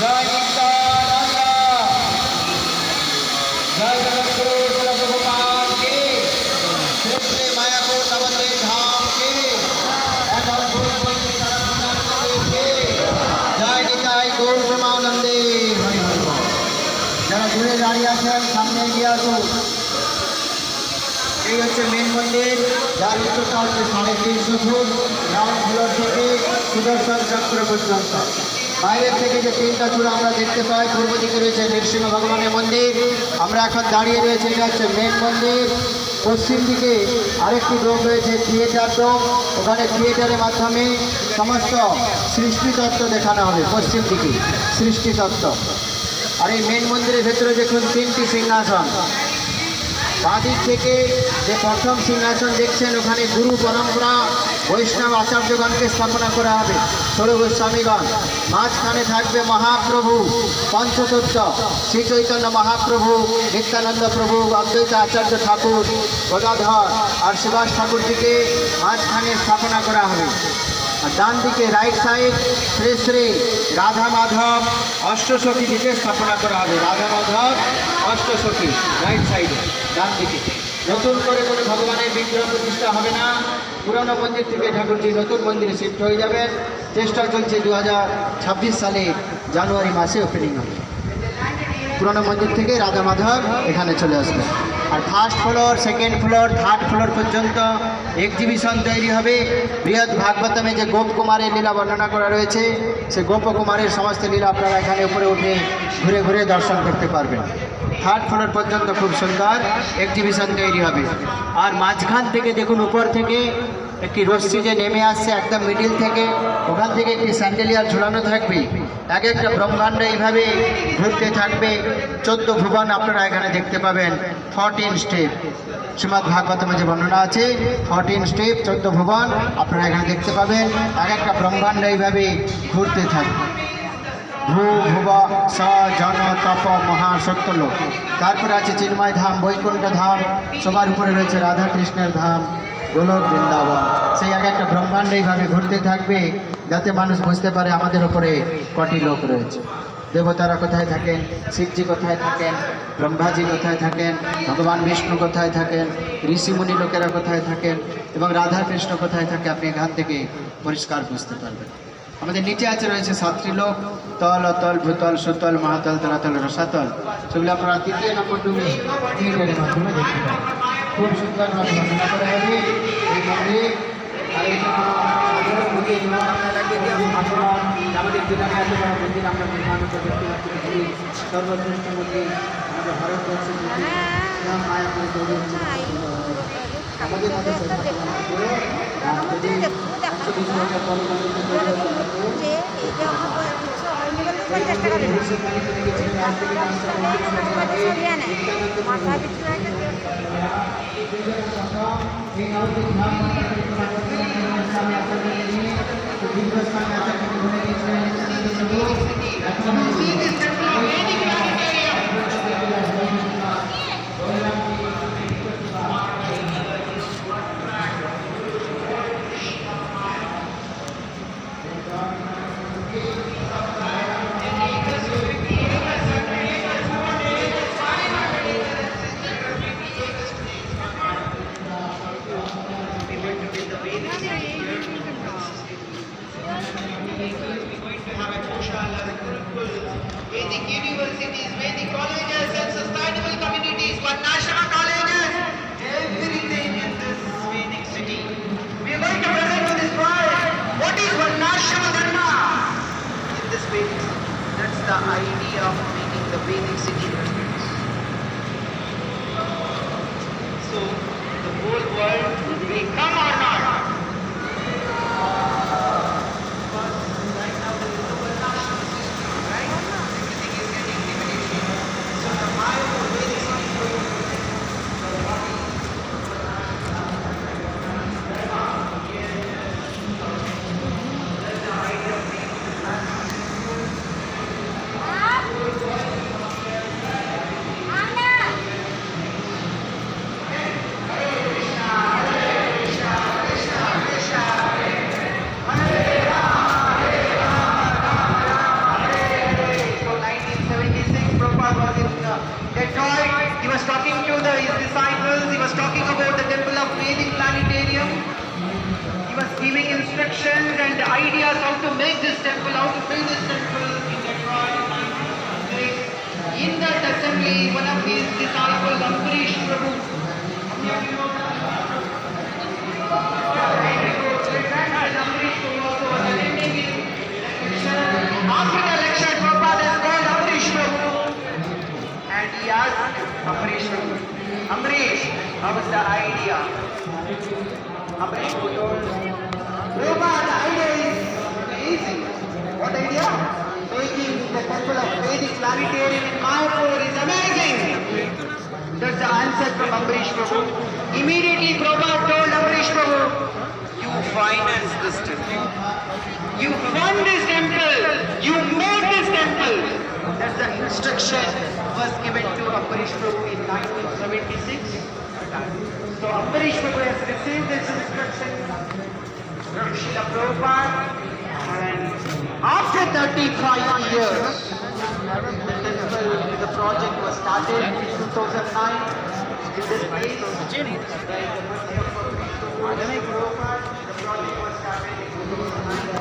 জয় নিত্যানন্দ, জয় জগদ্গুরু শিলপ্রভুপাদ কি, শ্রী শ্রী মায়াপুর নবদ্বীপ ধাম কি, জয় নিতাই গৌর প্রেমানন্দে হরি হরি বল। যারা দূরে দাঁড়িয়ে আছেন সামনে এগিয়ে আসুন। এই হচ্ছে মেন মন্দির, যার উচ্চতা হচ্ছে 350 ফুট, গ্রাউন্ড ফ্লোর থেকে সুদর্শন চক্র পর্যন্ত। বাইরের থেকে যে তিনটা চূড়া আমরা দেখতে পাই, পূর্ব দিকে রয়েছে নৃসিংহ ভগবানের মন্দির, আমরা এখন দাঁড়িয়ে রয়েছে, এটা হচ্ছে মেন মন্দির। পশ্চিম দিকে আরেকটি ডোম রয়েছে থিয়েটার ডোম, ওখানে থিয়েটারের মাধ্যমে সমস্ত সৃষ্টিতত্ত্ব দেখানো হবে। পশ্চিম দিকে সৃষ্টিতত্ত্ব। আর এই মেন মন্দিরের ভেতরে দেখুন 3টি সিংহাসন। বাঁদিক থেকে যে প্রথম সিংহাসন দেখছেন, ওখানে গুরু পরম্পরা বৈষ্ণব আচার্যগণকে স্থাপনা করা হবে, 16 গোস্বামীগণ। মাঝখানে থাকবে মহাপ্রভু পঞ্চতত্ত্ব, শ্রী চৈতন্য মহাপ্রভু, নিত্যানন্দ প্রভু, অদ্বৈত আচার্য ঠাকুর, গদাধর আর সুভাষ ঠাকুরজিকে মাঝখানে স্থাপনা করা হবে। আর ডান দিকে রাইট সাইড শ্রী শ্রী রাধা মাধব অষ্টসখীজিকে স্থাপনা করা হবে। রাধা মাধব অষ্টসখী রাইট সাইডে ডান দিকে। নতুন করে কোনো ভগবানের বিগ্রহ প্রতিষ্ঠা হবে না। পুরনো মন্দির থেকে ঠাকুরজি নতুন মন্দিরে শিফট হয়ে যাবেন। চেষ্টা চলছে 2026 সালে জানুয়ারি মাসে ওপেনিং হবে। পুরনো মন্দির থেকে রাধা মাধব এখানে চলে আসবে। আর first floor, second floor, third floor পর্যন্ত এক্সিবিশন তৈরি হবে। বৃহৎ ভাগবতমে যে গোপ কুমারের লীলা বর্ণনা করা রয়েছে, সে গোপকুমারের সমস্ত লীলা আপনারা এখানে উপরে উঠে ঘুরে ঘুরে দর্শন করতে পারবেন। থার্ড ফ্লোর পর্যন্ত খুব সুন্দর এক্সিবিশন তৈরি হবে। আর মাঝখান থেকে দেখুন, উপর থেকে একটি রশ্মি যে নেমে আসছে একদম মিডিল থেকে, ওখান থেকে একটি স্যান্ডেলিয়ার ঝুলানো থাকবে। এক একটা ব্রহ্মাণ্ড এইভাবে ঘুরতে থাকবে। 14 ভুবন আপনারা এখানে দেখতে পাবেন। 14 স্টেপ শ্রীমদ্ ভাগবতমে যে বর্ণনা আছে, 14 স্টেপ 14 ভুবন আপনারা এখানে দেখতে পাবেন। এক একটা ব্রহ্মাণ্ড এইভাবে ঘুরতে থাকবে। ভূ ভুব স জন তপ মহাসত্যলোক। তারপরে আছে চিন্ময় ধাম, বৈকুণ্ঠ ধাম, সবার উপরে রয়েছে রাধা কৃষ্ণের ধাম, গোলক বৃন্দাবন। সেই এক একটা ব্রহ্মাণ্ড এইভাবে ঘুরতে থাকবে, যাতে মানুষ বুঝতে পারে আমাদের উপরে কটি লোক রয়েছে। দেবতারা কোথায় থাকেন, শিবজি কোথায় থাকেন, ব্রহ্মাজি কোথায় থাকেন, ভগবান বিষ্ণু কোথায় থাকেন, ঋষিমুনি লোকেরা কোথায় থাকেন এবং রাধা কৃষ্ণ কোথায় থাকে, আপনি এখান থেকে পরিষ্কার বুঝতে পারবেন। আমাদের নিচে আছে রয়েছে 7টি লোক, তল, অতল, ভূতল, সুতল, মহাতল, তলাতল, রসাতল। সেগুলো আপনারা 3 নম্বর ডুবে থিয়েটারের মাধ্যমে দেখতে পাবেন। খুব সুন্দরভাবে বর্ণনা করা হবে এই মন্দির। আর এই আমাদের জেলায় এত বড় মন্দির আমরা নির্মাণ করতে পারছি। সর্বশ্রেষ্ঠ মন্দির আমাদের ভারতবর্ষের মন্দির মায়াপুর আমাদের মধ্যে Vedic universities, Vedic colleges and sustainable communities, Varnashrama colleges, everything in this Vedic city. We are going to present to this world what is Varnashrama Dharma in this Vedic city. That's the idea of making the Vedic city. So the whole world will come or not. be one of his disciples, Ambarish Prabhu. After the lecture, Prabhupada has called Ambarish Prabhu and he asked Ambarish Prabhu, Ambarish, how was the idea? Ambarish Prabhu told, Prabhupada, the idea is amazing. What idea? Making the temple of Vedic planetarium in Mayapur is amazing. That's the answer from Ambarish Prabhu. Immediately Prabhupada told Ambarish Prabhu, you finance this temple. You fund this temple. You make this temple. That's the instruction was given to Ambarish Prabhu in 1976. So Ambarish Prabhu has received this instruction from Srila Prabhupada, and after 35 years, the project was started in 2009 in this place. The project was started in 2009.